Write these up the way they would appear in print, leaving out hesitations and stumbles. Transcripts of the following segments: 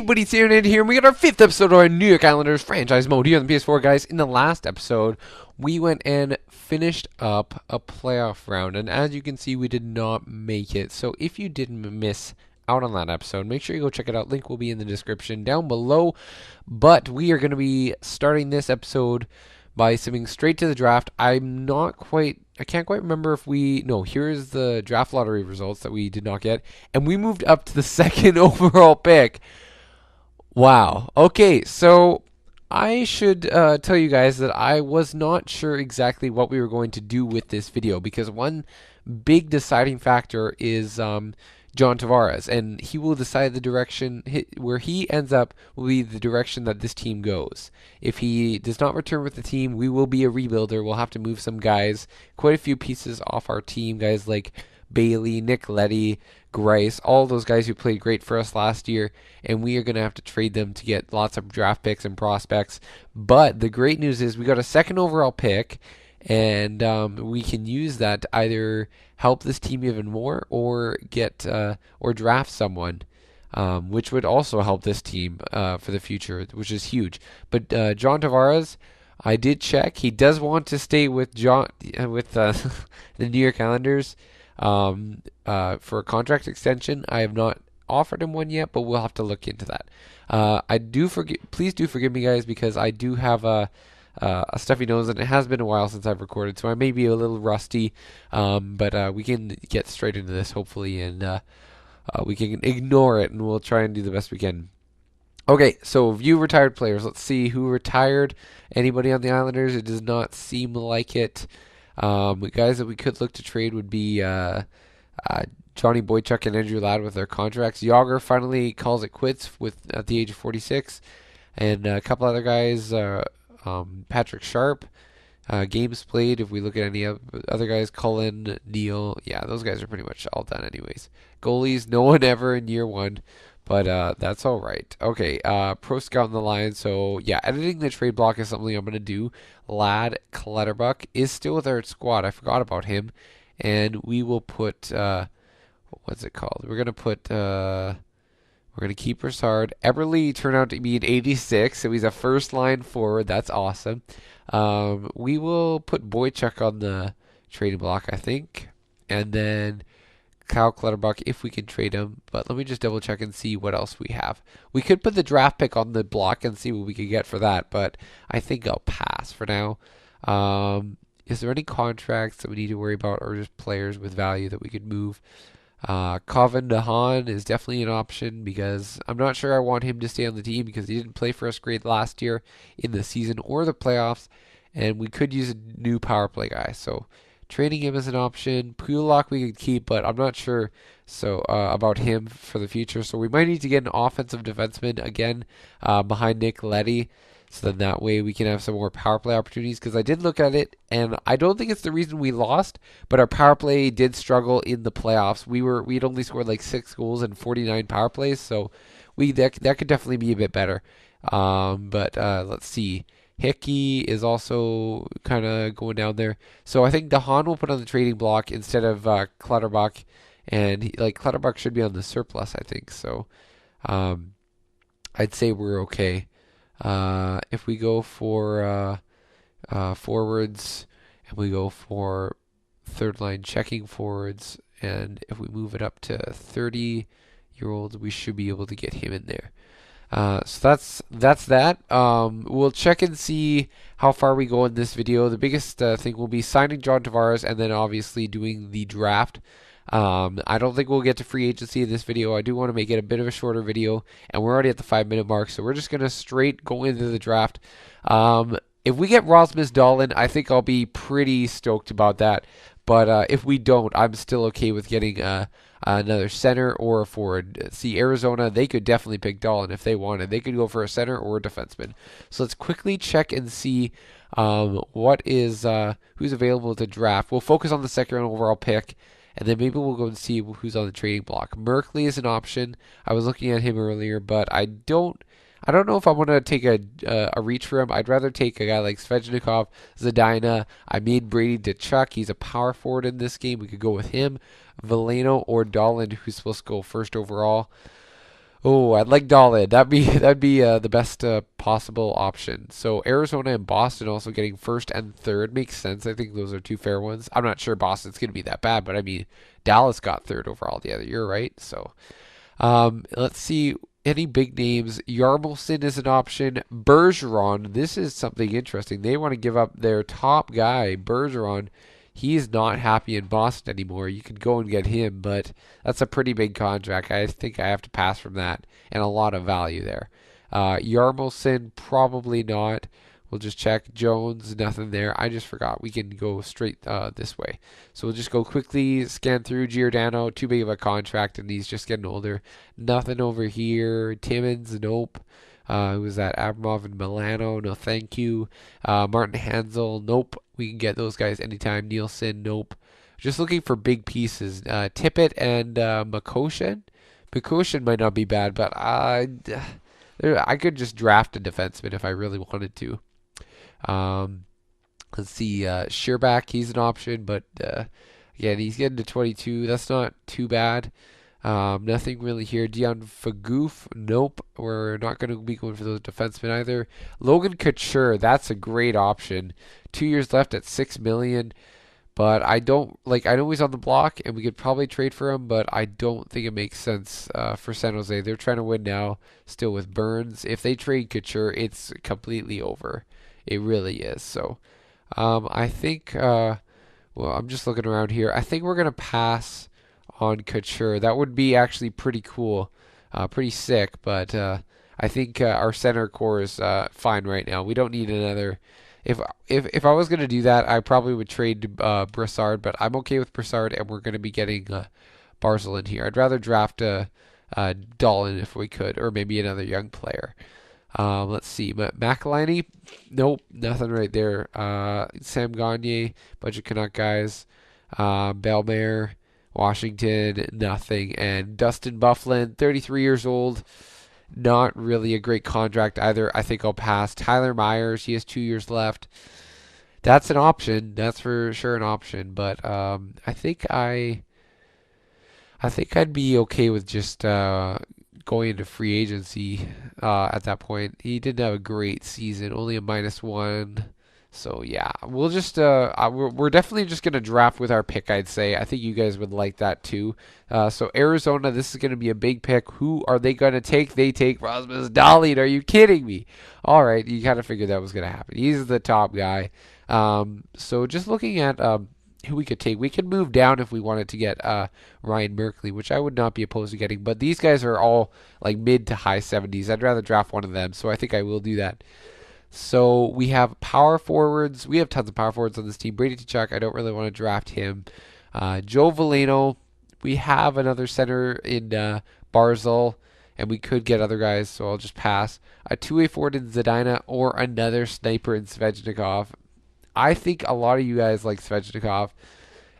Buddy, Aaronator here, and we got our 5th episode of our New York Islanders franchise mode here on the PS4, guys. In the last episode, we went and finished up a playoff round, and as you can see, we did not make it. So if you didn't miss out on that episode, make sure you go check it out. Link will be in the description down below. But we are going to be starting this episode by simming straight to the draft. I can't quite remember if here's the draft lottery results that we did not get, and we moved up to the 2nd overall pick. Wow. Okay, so I should tell you guys that I was not sure exactly what we were going to do with this video, because one big deciding factor is John Tavares, and he will decide the direction where he ends up will be the direction that this team goes. If he does not return with the team, we will be a rebuilder. We'll have to move some guys, quite a few pieces off our team, guys like Bailey, Nick Leddy, Grice, all those guys who played great for us last year, and we are going to have to trade them to get lots of draft picks and prospects. But the great news is we got a 2nd overall pick, and we can use that to either help this team even more or get or draft someone, which would also help this team for the future, which is huge. But John Tavares, I did check. He does want to stay with the New York Islanders for a contract extension. I have not offered him one yet, but we'll have to look into that. Please do forgive me, guys, because I do have a stuffy nose, and it has been a while since I've recorded, so I may be a little rusty, but we can get straight into this hopefully, and we can ignore it, and we'll try and do the best we can. Okay, so view retired players. Let's see who retired. Anybody on the Islanders? It does not seem like it. Guys that we could look to trade would be Johnny Boychuk and Andrew Ladd with their contracts. Yager finally calls it quits at the age of 46, and a couple other guys. Patrick Sharp, games played. If we look at any other guys, Cullen, Neal, yeah, those guys are pretty much all done anyways. Goalies, no one ever in year 1, but that's all right. Okay, Pro Scout on the line. So yeah, editing the trade block is something I'm gonna do. Ladd Clutterbuck is still with our squad. I forgot about him, and we will put what's it called? We're going to keep Broussard. Eberle turned out to be an 86, so he's a first-line forward. That's awesome. We will put Boychuk on the trading block, I think. And then Kyle Clutterbuck, if we can trade him. But let me just double-check and see what else we have. We could put the draft pick on the block and see what we could get for that, but I think I'll pass for now. Is there any contracts that we need to worry about, or just players with value that we could move? Coven DeHaan is definitely an option, because I'm not sure I want him to stay on the team because he didn't play for us great last year in the season or the playoffs, and we could use a new power play guy. So trading him is an option. Pulak we could keep, but I'm not sure about him for the future. So we might need to get an offensive defenseman again behind Nick Leddy. So then that way we can have some more power play opportunities, because I did look at it, and I don't think it's the reason we lost, but our power play did struggle in the playoffs. We'd only scored like 6 goals in 49 power plays, so that could definitely be a bit better. But let's see. Hickey is also kind of going down there. So I think DeHaan will put on the trading block instead of Clutterbuck, and Clutterbuck should be on the surplus, I think. So I'd say we're okay. If we go for forwards, and we go for 3rd line checking forwards, and if we move it up to 30-year-olds, we should be able to get him in there. So that's that. We'll check and see how far we go in this video. The biggest thing will be signing John Tavares, and then obviously doing the draft. I don't think we'll get to free agency in this video. I do want to make it a bit of a shorter video, and we're already at the 5-minute mark, so we're just going to straight go into the draft. If we get Rasmus Dahlin, I think I'll be pretty stoked about that, but if we don't, I'm still okay with getting another center or a forward. See, Arizona, they could definitely pick Dahlin if they wanted. They could go for a center or a defenseman. So let's quickly check and see who's available to draft. We'll focus on the 2nd overall pick, and then maybe we'll go and see who's on the trading block. Merkley is an option. I was looking at him earlier, but I don't know if I want to take a reach for him. I'd rather take a guy like Svechnikov, Zadina. I made Brady Tkachuk. He's a power forward in this game. We could go with him. Veleno or Dahlin, who's supposed to go 1st overall. Oh, I'd like Dahlin. That'd be the best possible option. So Arizona and Boston also getting first and third makes sense. I think those are two fair ones. I'm not sure Boston's gonna be that bad, but I mean Dallas got third overall the other year, right? So let's see any big names. Yarmulson is an option. Bergeron. This is something interesting. They want to give up their top guy, Bergeron. He's not happy in Boston anymore. You could go and get him, but that's a pretty big contract. I think I have to pass from that, and a lot of value there. Yarmulson, probably not. We'll just check. Jones, nothing there. I just forgot. We can go straight this way. So we'll just go quickly, scan through Giordano. Too big of a contract, and he's just getting older. Nothing over here. Timmins, nope. Who was that? Abramov and Milano, no thank you. Martin Hansel, nope. We can get those guys anytime. Nielsen, nope. Just looking for big pieces. Tippett and Makoshin. Makoshin might not be bad, but I could just draft a defenseman if I really wanted to. Um, let's see, Sherbak, he's an option, but again, he's getting to 22. That's not too bad. Nothing really here. Dion Fagoof, nope. We're not going to be going for those defensemen either. Logan Couture, that's a great option. 2 years left at $6 million. But I don't like. I know he's on the block, and we could probably trade for him. But I don't think it makes sense for San Jose. They're trying to win now, still with Burns. If they trade Couture, it's completely over. It really is. So I think. Well, I'm just looking around here. I think we're gonna pass on Couture. That would be actually pretty cool, pretty sick. But I think our center core is fine right now. We don't need another. If I was gonna do that, I probably would trade Brassard, but I'm okay with Brassard, and we're gonna be getting Barzal in here. I'd rather draft Dolan if we could, or maybe another young player. Let's see, McElhinney, nope, nothing right there. Sam Gagne, bunch of Canuck guys. Belmare, Washington, nothing, and Dustin Byfuglien, 33 years old. Not really a great contract either. I think I'll pass. Tyler Myers, he has 2 years left. That's an option. That's for sure an option. But I think I'd be okay with just going into free agency at that point. He didn't have a great season, only a -1. So yeah, we'll just we're definitely just gonna draft with our pick. I'd say. I think you guys would like that too. So Arizona, this is gonna be a big pick. Who are they gonna take? They take Rasmus Dahlin. Are you kidding me? All right, you kind of figured that was gonna happen. He's the top guy. So just looking at who we could take, we could move down if we wanted to get Ryan Merkley, which I would not be opposed to getting. But these guys are all like mid to high 70s. I'd rather draft one of them. So I think I will do that. So we have power forwards. We have tons of power forwards on this team. Brady Tkachuk, I don't really want to draft him. Joe Veleno. We have another center in Barzal, and we could get other guys, so I'll just pass. A two-way forward in Zadina or another sniper in Svechnikov. I think a lot of you guys like Svechnikov,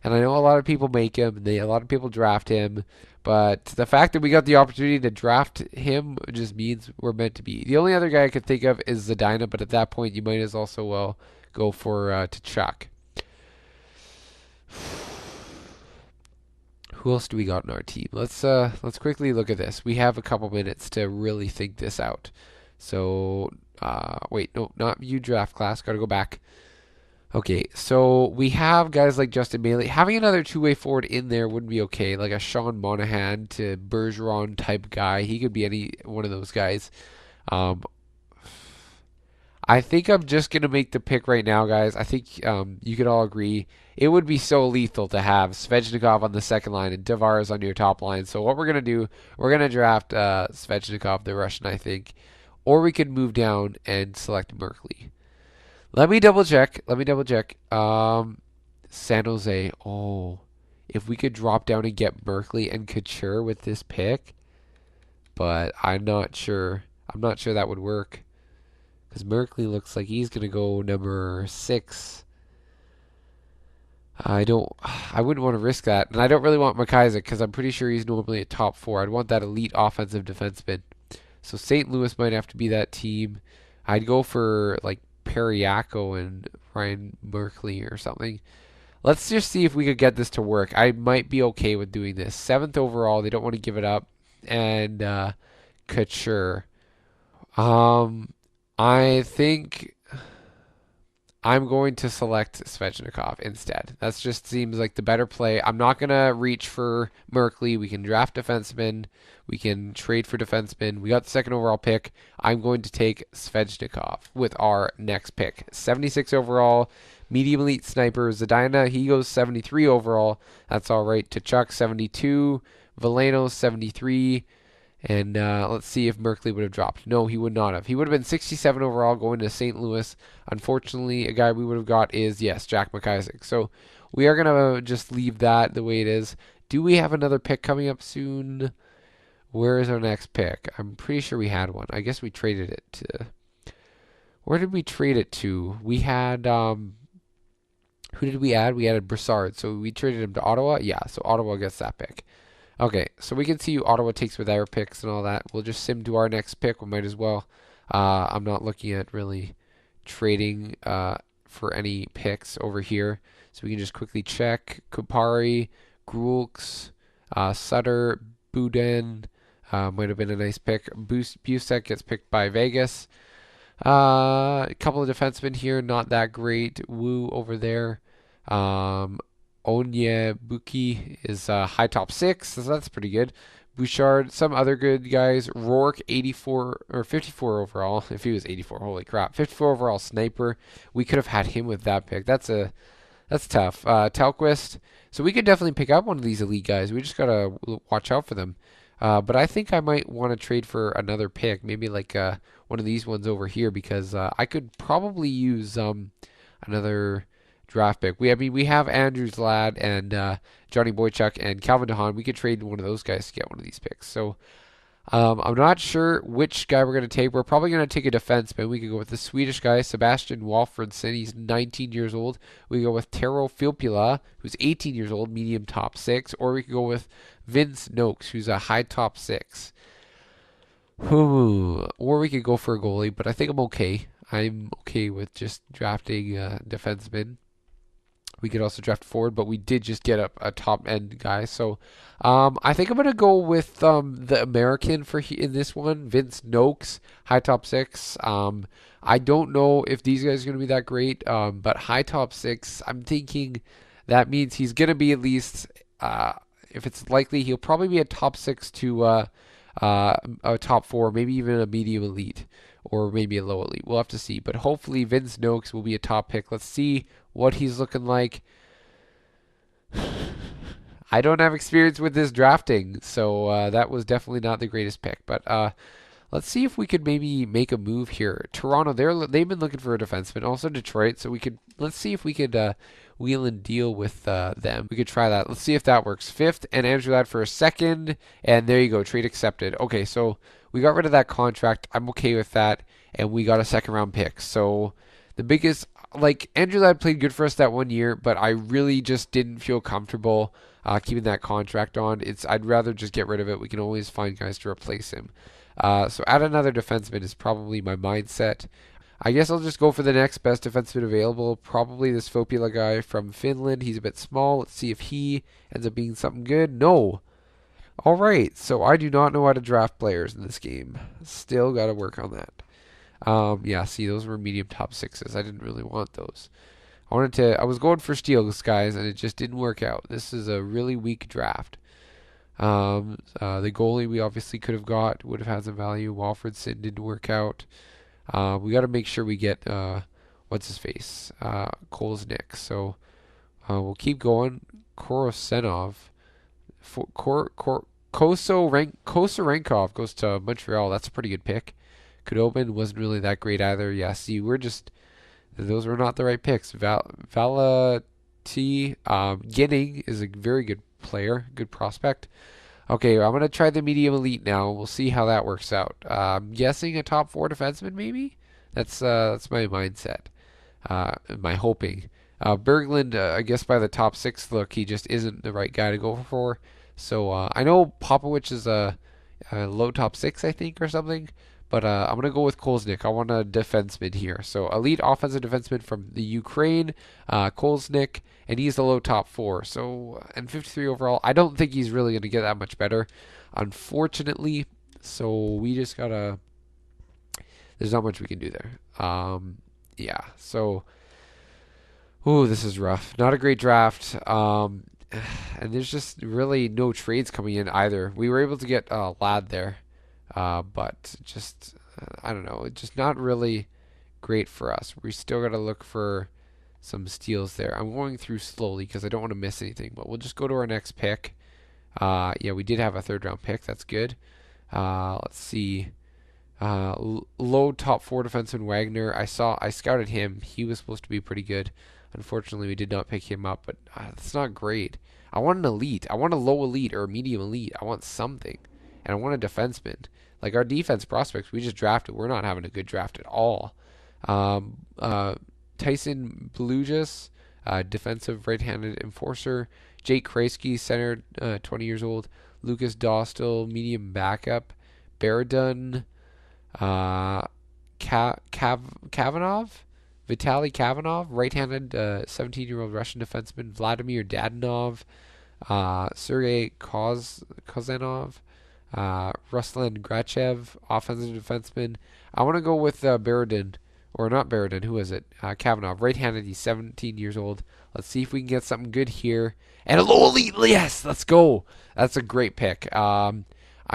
and I know a lot of people make him. A lot of people draft him. But the fact that we got the opportunity to draft him just means we're meant to be. The only other guy I could think of is Zadina, but at that point you might as also well go for Tkachuk. Who else do we got in our team? Let's quickly look at this. We have a couple minutes to really think this out. So wait, no, not you draft class. Got to go back. Okay, so we have guys like Justin Bailey. Having another two-way forward in there wouldn't be okay, like a Sean Monahan to Bergeron type guy. He could be any one of those guys. I think I'm just going to make the pick right now, guys. I think you can all agree it would be so lethal to have Svechnikov on the second line and Tavares on your top line. So what we're going to do, we're going to draft Svechnikov, the Russian, I think. Or we could move down and select Merkley. Let me double check. San Jose. Oh, if we could drop down and get Merkley and Couture with this pick, but I'm not sure. I'm not sure that would work because Merkley looks like he's gonna go number 6. I wouldn't want to risk that, and I don't really want McIsaac because I'm pretty sure he's normally a top 4. I'd want that elite offensive defenseman. So St. Louis might have to be that team. I'd go for like Periaco and Ryan Merkley or something. Let's just see if we could get this to work. I might be okay with doing this. 7th overall. They don't want to give it up. And Couture. I think I'm going to select Svechnikov instead. That just seems like the better play. I'm not going to reach for Merkley. We can draft defensemen. We can trade for defensemen. We got the second overall pick. I'm going to take Svechnikov with our next pick. 76 overall, medium elite sniper. Zadina, he goes 73 overall. That's all right. Tkachuk, 72. Veleno, 73. And let's see if Merkley would have dropped. No, he would not have. He would have been 67 overall going to St. Louis. Unfortunately, a guy we would have got is, yes, Jack McIsaac. So we are going to just leave that the way it is. Do we have another pick coming up soon? Where is our next pick? I'm pretty sure we had one. I guess we traded it to... Where did we trade it to? We had... who did we add? We added Brassard. So we traded him to Ottawa? Yeah, so Ottawa gets that pick. Okay, so we can see who Ottawa takes with our picks and all that. We'll just sim to our next pick. We might as well. I'm not looking at really trading for any picks over here. So we can just quickly check. Kupari, Grulks, Sutter, Boudin. Might have been a nice pick. Busek gets picked by Vegas. A couple of defensemen here, not that great. Wu over there. Onyebuki is high top 6, so that's pretty good. Bouchard, some other good guys. Rourke, 84 or 54 overall. If he was 84, holy crap, 54 overall sniper. We could have had him with that pick. That's tough. Telquist. So we could definitely pick up one of these elite guys. We just gotta watch out for them. But I think I might want to trade for another pick, maybe like one of these ones over here, because I could probably use another draft pick. We have Andrew's Lad and Johnny Boychuk and Calvin DeHaan. We could trade one of those guys to get one of these picks. So I'm not sure which guy we're going to take. We're probably going to take a defenseman. We could go with the Swedish guy, Sebastian Walfredson. He's 19 years old. We go with Tero Filppula, who's 18 years old, medium top 6. Or we could go with Vince Noakes, who's a high top 6. Or we could go for a goalie, but I think I'm okay. I'm okay with just drafting defenseman. We could also draft forward, but we did just get a top end guy. So I think I'm going to go with the American in this one, Vince Noakes, high top 6. I don't know if these guys are going to be that great, but high top 6, I'm thinking that means he's going to be at least, if it's likely, he'll probably be a top 6 to a top 4, maybe even a medium elite, or maybe a low elite. We'll have to see. But hopefully Vince Noakes will be a top pick. Let's see what he's looking like. I don't have experience with this drafting, so that was definitely not the greatest pick. But let's see if we could maybe make a move here. Toronto, they've been looking for a defenseman. Also Detroit, so let's see if we could wheel and deal with them. We could try that. Let's see if that works. 5th and Andrew Ladd for a 2nd, and there you go. Trade accepted. Okay, so we got rid of that contract. I'm okay with that, and we got a 2nd round pick. So the biggest, like, Andrew Ladd played good for us that 1 year, but I really just didn't feel comfortable keeping that contract on. I'd rather just get rid of it. We can always find guys to replace him. So add another defenseman is probably my mindset. I guess I'll just go for the next best defenseman available. Probably this Fopila guy from Finland. He's a bit small. Let's see if he ends up being something good. No. All right. So I do not know how to draft players in this game. Still got to work on that. Yeah, see, those were medium top 6s. I didn't really want those. I was going for steals, guys, and it just didn't work out. This is a really weak draft. The goalie we obviously could have would have had some value. Walfredson didn't work out. We got to make sure we get what's his face, Kolesnik. So we'll keep going. Korosenov, Kosarenkov goes to Montreal. That's a pretty good pick. Kudobin wasn't really that great either. Yeah, see, those were not the right picks. Valati Ginning is a very good player, good prospect. Okay, I'm going to try the medium elite now. We'll see how that works out. I'm guessing a top 4 defenseman, maybe? That's my mindset. My hoping. Berglund, I guess by the top 6 look, he just isn't the right guy to go for. So I know Popovich is a low top 6, I think, or something. But I'm going to go with Kolesnik. I want a defenseman here. So elite offensive defenseman from the Ukraine, Kolesnik, and he's the low top 4. So, and 53 overall. I don't think he's really going to get that much better, unfortunately. So we just gotta. There's not much we can do there. Yeah. So, ooh, this is rough. Not a great draft. And there's just really no trades coming in either. We were able to get Lad there, but just I don't know. It's just not really great for us. We still gotta look for some steals there. I'm going through slowly because I don't want to miss anything. But we'll just go to our next pick. Yeah, we did have a third round pick. That's good. Let's see. Low top four defenseman Wagner. I scouted him. He was supposed to be pretty good. Unfortunately, we did not pick him up, but that's not great. I want an elite. I want a low elite or a medium elite. I want something, and I want a defenseman. Like our defense prospects, we just drafted. We're not having a good draft at all. Um, uh, Tyson Blujas, defensive right-handed enforcer. Jake Kreisky, center, 20 years old. Lucas Dostal, medium backup. Baradun, Kavanov, Vitaly Kavanov, right-handed 17-year-old Russian defenseman. Vladimir Dadonov, Sergei Kozanov, Ruslan Grachev, offensive defenseman. I want to go with Baradun, or not Baradun, who is it? Kavanov, right-handed, he's 17 years old. Let's see if we can get something good here. And a low elite, yes, let's go. That's a great pick. I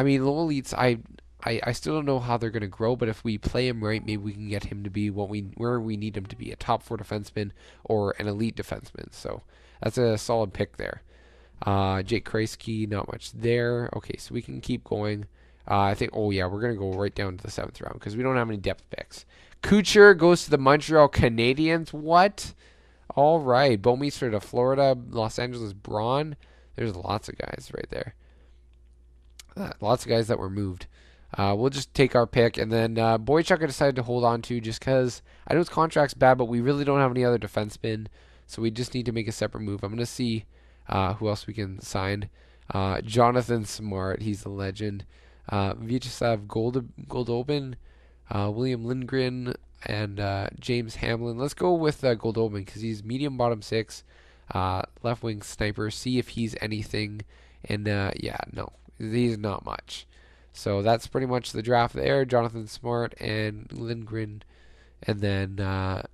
mean, low elites, I still don't know how they're going to grow, but if we play him right, maybe we can get him to be where we need him to be, a top four defenseman or an elite defenseman. So that's a solid pick there. Jake Kreisky, not much there. Okay, so we can keep going. I think, oh yeah, we're going to go right down to the 7th round because we don't have any depth picks. Kucher goes to the Montreal Canadiens. What? All right. Bouwmeester to Florida. Los Angeles Braun. There's lots of guys right there. Lots of guys that were moved. We'll just take our pick, and then Boychuk I decided to hold on to just because I know his contract's bad, but we really don't have any other defensemen, so we just need to make a separate move. I'm going to see who else we can sign. Jonathan Smart, he's a legend. Vyacheslav Goldobin, William Lindgren, and James Hamlin. Let's go with Goldobin because he's medium bottom six, left wing sniper. See if he's anything, and yeah, no, he's not much. So that's pretty much the draft there. Jonathan Smart and Lindgren, and then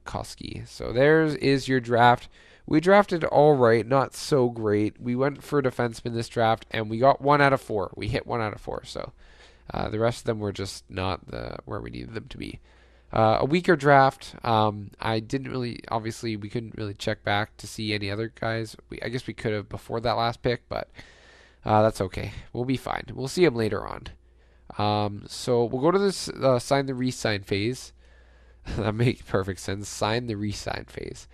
Koski. So there is your draft. We drafted all right, not so great. We went for defenseman this draft, and we got 1 out of 4. We hit 1 out of 4. So the rest of them were just not where we needed them to be. A weaker draft. I didn't really, obviously, we couldn't really check back to see any other guys. I guess we could have before that last pick, but that's okay. We'll be fine. We'll see him later on. So we'll go to this sign the re-sign phase. That makes perfect sense. Sign the re-sign phase.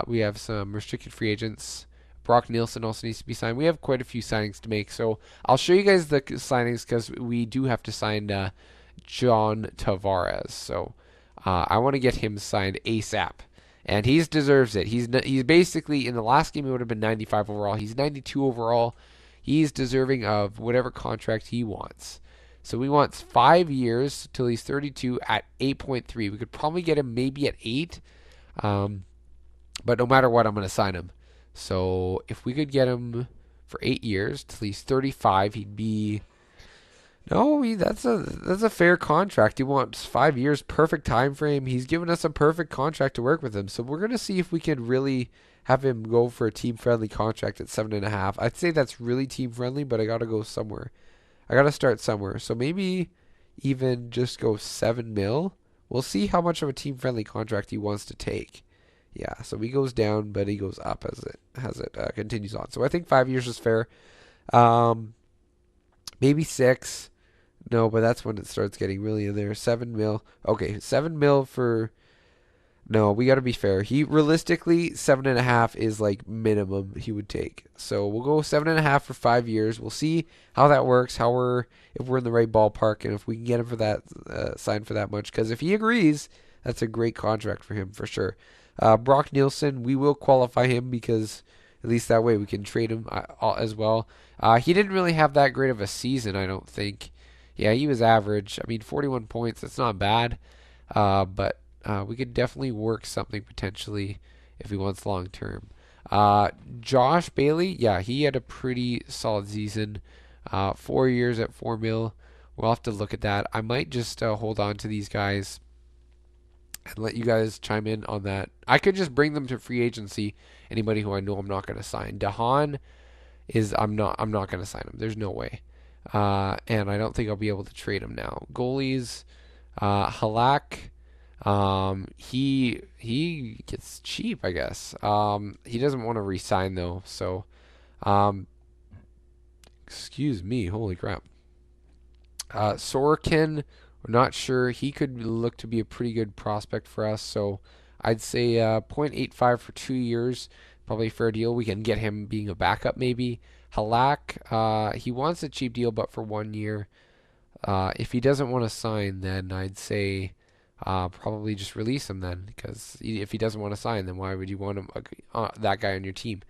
We have some restricted free agents. Brock Nielsen also needs to be signed. We have quite a few signings to make, so I'll show you guys the signings because we do have to sign John Tavares. So I want to get him signed ASAP, and he deserves it. He's basically, in the last game he would have been 95 overall. He's 92 overall. He's deserving of whatever contract he wants. So we want 5 years till he's 32 at 8.3. We could probably get him maybe at 8. But no matter what, I'm going to sign him. So if we could get him for 8 years till he's 35, he'd be... No, that's a fair contract. He wants 5 years, perfect time frame. He's given us a perfect contract to work with him. So we're going to see if we can really have him go for a team-friendly contract at 7.5. I'd say that's really team-friendly, but I got to go somewhere. I got to start somewhere. So maybe even just go 7 mil. We'll see how much of a team-friendly contract he wants to take. Yeah, so he goes down, but he goes up as it continues on. So I think 5 years is fair. Maybe 6. No, but that's when it starts getting really in there. 7 mil. Okay, 7 mil for... No, we got to be fair. He realistically 7.5 is like minimum he would take. So we'll go 7.5 for 5 years. We'll see how that works. If we're in the right ballpark, and if we can get him for that sign for that much. Because if he agrees, that's a great contract for him for sure. Brock Nielsen, we will qualify him because at least that way we can trade him as well. He didn't really have that great of a season, I don't think. Yeah, he was average. I mean, 41 points. That's not bad. But we could definitely work something potentially if he wants long term. Josh Bailey, yeah, he had a pretty solid season. 4 years at 4 mil. We'll have to look at that. I might just hold on to these guys and let you guys chime in on that. I could just bring them to free agency. Anybody who I know I'm not going to sign. Dahan is I'm not going to sign him. There's no way. And I don't think I'll be able to trade him now. Goalies, Halak. He gets cheap, I guess. He doesn't want to resign though. So, um, excuse me. Holy crap. Sorokin, we're not sure. He could look to be a pretty good prospect for us. So I'd say 0.85 for 2 years, probably a fair deal. We can get him being a backup maybe. Halak, he wants a cheap deal, but for 1 year. If he doesn't want to sign, then I'd say probably just release him then, because if he doesn't want to sign, then why would you want him, that guy on your team?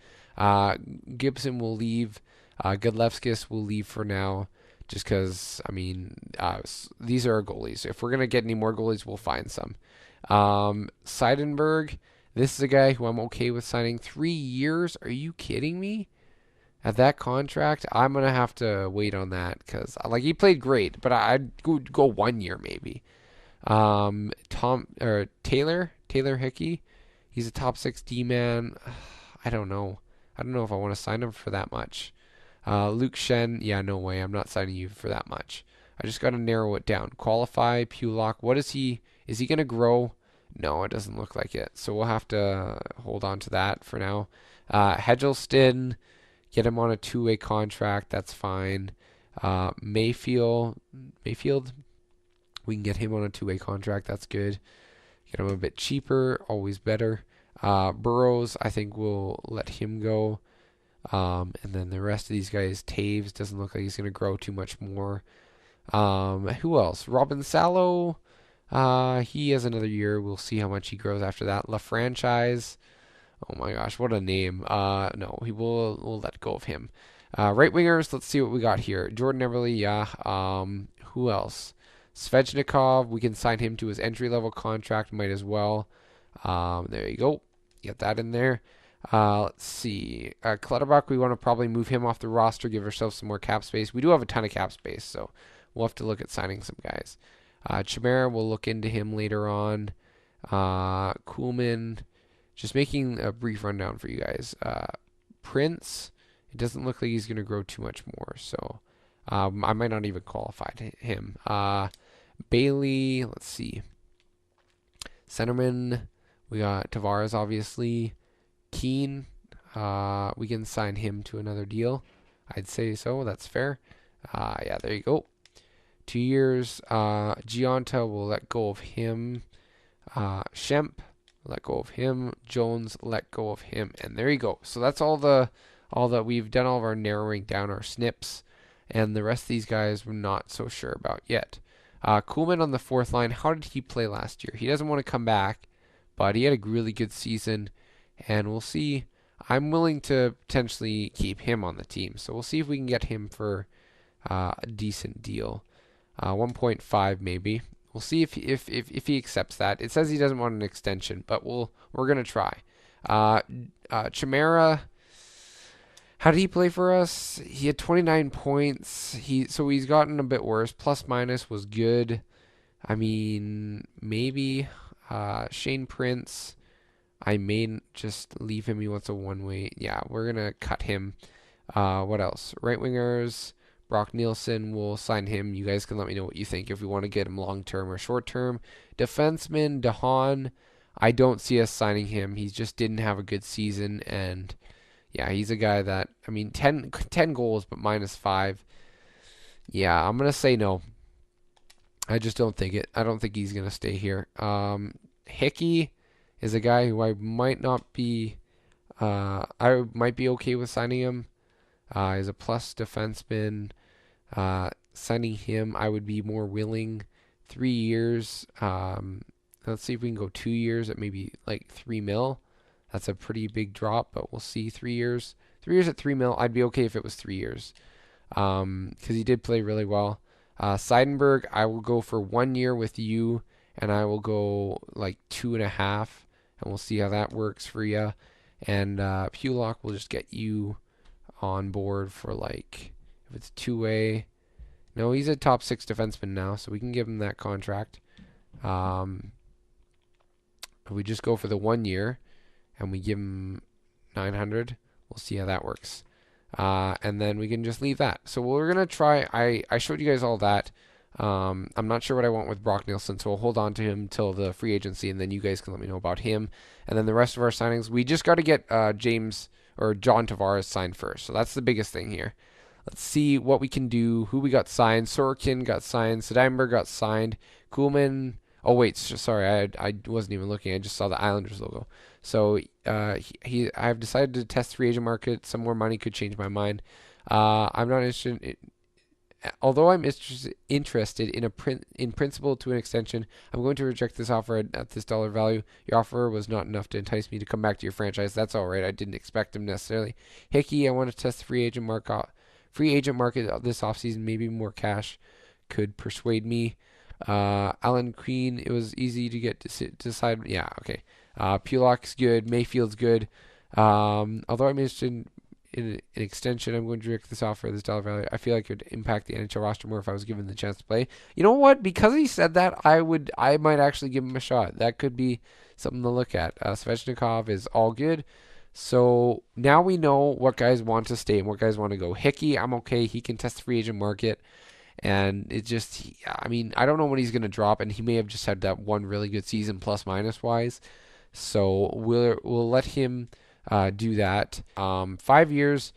Gibson will leave. Godlevskis will leave for now. Just because, I mean, these are our goalies. If we're going to get any more goalies, we'll find some. Seidenberg, this is a guy who I'm okay with signing. 3 years? Are you kidding me? At that contract, I'm going to have to wait on that because, like, he played great, but I'd go 1 year maybe. Taylor Hickey, he's a top 6 D man. I don't know. I don't know if I want to sign him for that much. Luke Shen, yeah, no way. I'm not signing you for that much. I just got to narrow it down. Qualify, Pulak. What is he? Is he going to grow? No, it doesn't look like it. So we'll have to hold on to that for now. Hedgelston, get him on a 2-way contract. That's fine. Mayfield, we can get him on a 2-way contract. That's good. Get him a bit cheaper, always better. Burrows, I think we'll let him go. And then the rest of these guys, Taves doesn't look like he's going to grow too much more. Who else? Robin Salo, he has another year. We'll see how much he grows after that. LaFranchise, oh my gosh, what a name. No, we'll let go of him. Right wingers, let's see what we got here. Jordan Everly, yeah. Who else? Svechnikov, we can sign him to his entry level contract, might as well. There you go. Get that in there. Let's see. Clutterbuck, we want to probably move him off the roster, give ourselves some more cap space. We do have a ton of cap space, so we'll have to look at signing some guys. Chimera, we'll look into him later on. Kuhlman, just making a brief rundown for you guys. Prince, it doesn't look like he's going to grow too much more, so I might not even qualify him. Bailey, let's see. Centerman, we got Tavares, obviously. Keane, we can sign him to another deal. I'd say so. That's fair. Yeah, there you go. 2 years. Giunta will let go of him. Shemp, let go of him. Jones, let go of him. And there you go. So that's all that we've done. All of our narrowing down our snips, and the rest of these guys we're not so sure about yet. Kuhlman on the 4th line. How did he play last year? He doesn't want to come back, but he had a really good season. And we'll see. I'm willing to potentially keep him on the team. So we'll see if we can get him for a decent deal. 1.5 maybe. We'll see if he accepts that. It says he doesn't want an extension, but we're gonna try. Chimera, how did he play for us? He had 29 points. He's gotten a bit worse. Plus minus was good. I mean, maybe. Shane Prince, I may just leave him. He wants a 1-way. Yeah, we're going to cut him. What else? Right wingers. Brock Nielsen, we'll sign him. You guys can let me know what you think if we want to get him long-term or short-term. Defenseman, Dahan, I don't see us signing him. He just didn't have a good season. And, yeah, he's a guy that, I mean, 10 goals but -5. Yeah, I'm going to say no. I just don't think it. I don't think he's going to stay here. Hickey is a guy who I might not be, I might be okay with signing him. He's a plus defenseman. Signing him, I would be more willing. 3 years. Let's see if we can go 2 years at maybe like 3 mil. That's a pretty big drop, but we'll see. 3 years. 3 years at 3 mil, I'd be okay if it was 3 years. Because he did play really well. Seidenberg, I will go for 1 year with you, and I will go like 2.5. And we'll see how that works for you. And Pulak will just get you on board for like, if it's 2-way, No, he's a top 6 defenseman now, so we can give him that contract. Um, we just go for the 1 year, and we give him 900. We'll see how that works. And then we can just leave that. So we're going to try. I showed you guys all that. I'm not sure what I want with Brock Nielsen, so we'll hold on to him till the free agency, and then you guys can let me know about him. And then the rest of our signings, we just got to get John Tavares signed first. So that's the biggest thing here. Let's see what we can do. Who we got signed? Sorokin got signed. Sedinberg got signed. Kuhlman. Oh wait, sorry, I wasn't even looking. I just saw the Islanders logo. So I've decided to test the free agent market. Some more money could change my mind. I'm not interested. Although I'm interested in principle to an extension, I'm going to reject this offer at this dollar value. Your offer was not enough to entice me to come back to your franchise. That's all right. I didn't expect him necessarily. Hickey, I want to test the free agent market this offseason. Maybe more cash could persuade me. Alan Queen, it was easy to get to decide. Yeah, okay. Pulak's good. Mayfield's good. Although I'm interested in an extension, I'm going to reject this offer at this dollar value. I feel like it would impact the NHL roster more if I was given the chance to play. You know what? Because he said that, I might actually give him a shot. That could be something to look at. Svechnikov is all good. So now we know what guys want to stay and what guys want to go. Hickey, I'm okay. He can test the free agent market. And it just, I mean, I don't know when he's going to drop, and he may have just had that one really good season plus minus wise. So we'll let him do that. 5 years,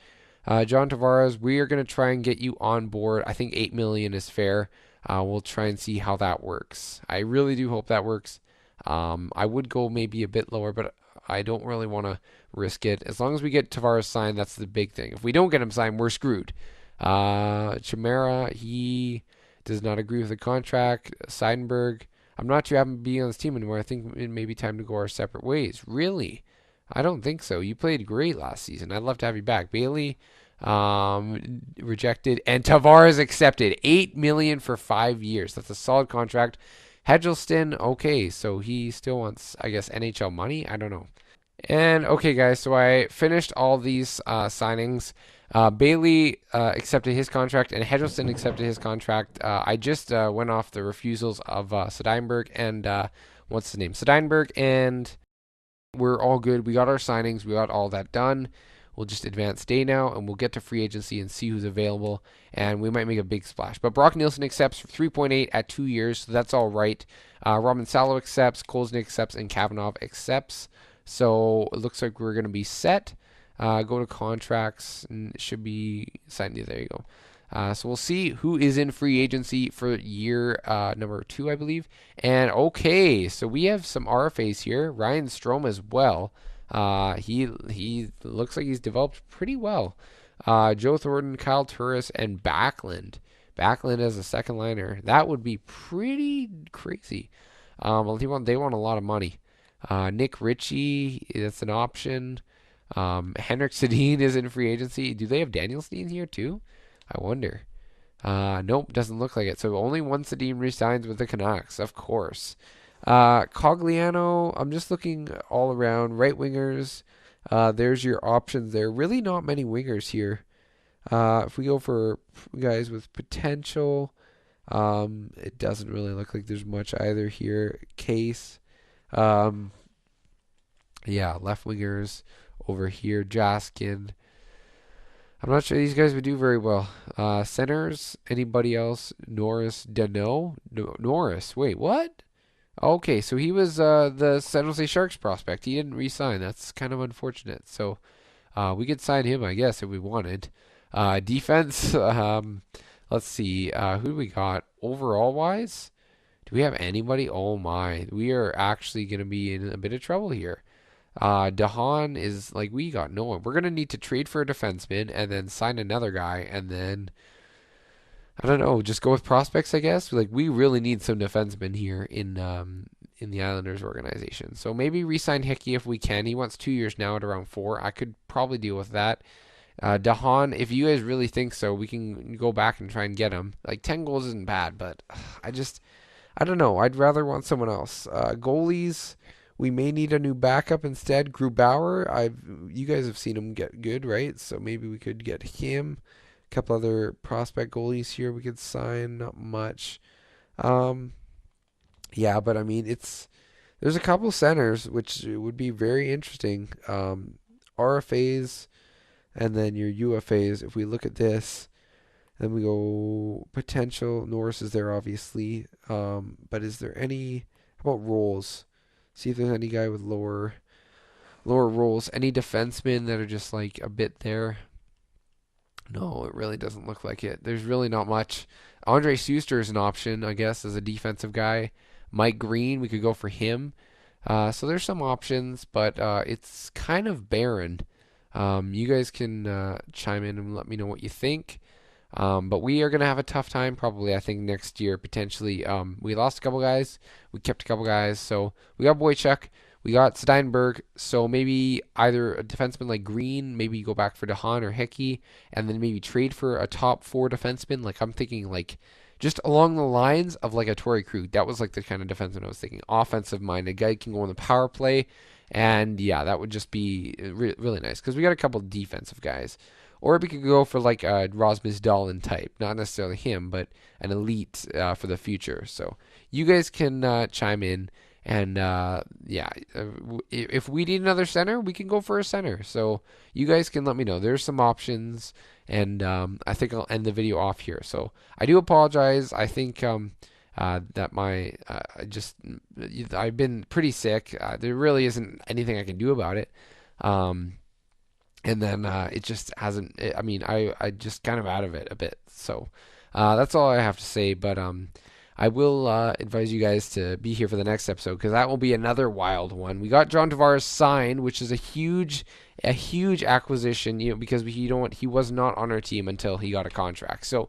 John Tavares. We are going to try and get you on board. I think $8 million is fair. We'll try and see how that works. I really do hope that works. I would go maybe a bit lower, but I don't really want to risk it. As long as we get Tavares signed, that's the big thing. If we don't get him signed, we're screwed. Chimera, he does not agree with the contract. Seidenberg, I'm not too happy to be on this team anymore. I think it may be time to go our separate ways. Really? I don't think so. You played great last season. I'd love to have you back. Bailey, rejected, and Tavares accepted. $8 million for 5 years. That's a solid contract. Hedgeston, okay, so he still wants, I guess, NHL money. I don't know. And okay, guys, so I finished all these signings. Bailey accepted his contract, and Hedgeston accepted his contract. I just went off the refusals of Sedinberg and what's his name? Sedinberg, and we're all good. We got our signings. We got all that done. We'll just advance day now, and we'll get to free agency and see who's available, and we might make a big splash. But Brock Nielsen accepts for 3.8 at 2 years, so that's all right. Robin Salo accepts, Kolznik accepts, and Kavanagh accepts. So it looks like we're going to be set. Go to contracts, and it should be signed. There you go. So we'll see who is in free agency for year number 2, I believe. And okay, so we have some RFAs here. Ryan Strome as well. He looks like he's developed pretty well. Joe Thornton, Kyle Turris, and Backlund. Backlund as a second liner. That would be pretty crazy. Well, they want a lot of money. Nick Ritchie, that's an option. Henrik Sedin is in free agency. Do they have Daniel Sedin here too? I wonder. Nope, doesn't look like it. So only one Sedin resigns with the Canucks, of course. Cogliano, I'm just looking all around. Right wingers, there's your options there. Really not many wingers here. If we go for guys with potential, it doesn't really look like there's much either here. Case, yeah, left wingers over here. Jaskin. I'm not sure these guys would do very well. Centers, anybody else? Norris, Dano? No, Norris, wait, what? Okay, so he was the San Jose Sharks prospect. He didn't re-sign. That's kind of unfortunate. So we could sign him, I guess, if we wanted. Defense, let's see. Who do we got? Overall wise, do we have anybody? Oh my, we are actually going to be in a bit of trouble here. Dahan is like, we got no one. We're going to need to trade for a defenseman and then sign another guy, and then I don't know, just go with prospects, I guess. Like, we really need some defensemen here in the Islanders organization. So maybe re-sign Hickey if we can. He wants 2 years now at around 4. I could probably deal with that. Dahan, if you guys really think so, we can go back and try and get him. Like, 10 goals isn't bad, but I don't know. I'd rather want someone else. Goalies, we may need a new backup instead. Grubauer, you guys have seen him get good, right? So maybe we could get him. A couple other prospect goalies here we could sign. Not much. Um, yeah, but I mean, there's a couple centers which would be very interesting. RFAs and then your UFAs. If we look at this, then we go potential. Norris is there obviously. But is there any? How about rolls? See if there's any guy with lower rolls. Any defensemen that are just like a bit there? No, it really doesn't look like it. There's really not much. Andre Suster is an option, I guess, as a defensive guy. Mike Green, we could go for him. So there's some options, but it's kind of barren. You guys can chime in and let me know what you think. But we are going to have a tough time probably, I think, next year, potentially. We lost a couple guys. We kept a couple guys. So we got Boychuk. We got Steinberg. So maybe either a defenseman like Green, maybe go back for DeHaan or Hickey, and then maybe trade for a top 4 defenseman. Like I'm thinking like just along the lines of like a Torrey Krug. That was like the kind of defenseman I was thinking. Offensive minded guy can go on the power play. And yeah, that would just be really nice because we got a couple defensive guys. Or we could go for like a Rasmus Dahlin type. Not necessarily him, but an elite for the future. So you guys can chime in. And if we need another center, we can go for a center. So you guys can let me know. There's some options. And I think I'll end the video off here. So I do apologize. I think that I've been pretty sick. There really isn't anything I can do about it. And then it just hasn't. I just kind of out of it a bit. So that's all I have to say. But I will advise you guys to be here for the next episode because that will be another wild one. We got John Tavares signed, which is a huge acquisition. Because he was not on our team until he got a contract. So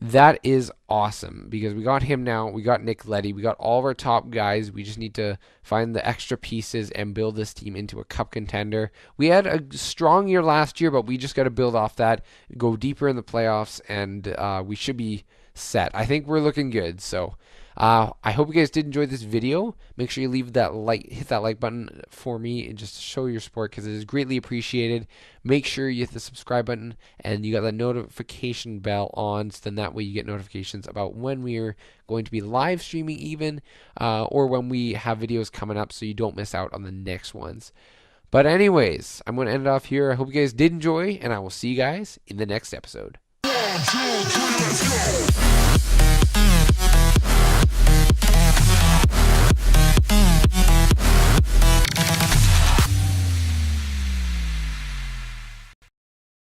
that is awesome because we got him now. We got Nick Leddy. We got all of our top guys. We just need to find the extra pieces and build this team into a cup contender. We had a strong year last year, but we just got to build off that, go deeper in the playoffs, and we should be set. I think we're looking good. So I hope you guys did enjoy this video. Make sure you hit that like button for me and just show your support because it is greatly appreciated. Make sure you hit the subscribe button and you got the notification bell on, so then that way you get notifications about when we're going to be live streaming even or when we have videos coming up so you don't miss out on the next ones. But anyways, I'm going to end it off here. I hope you guys did enjoy, and I will see you guys in the next episode. 1, 2, 3, let's go!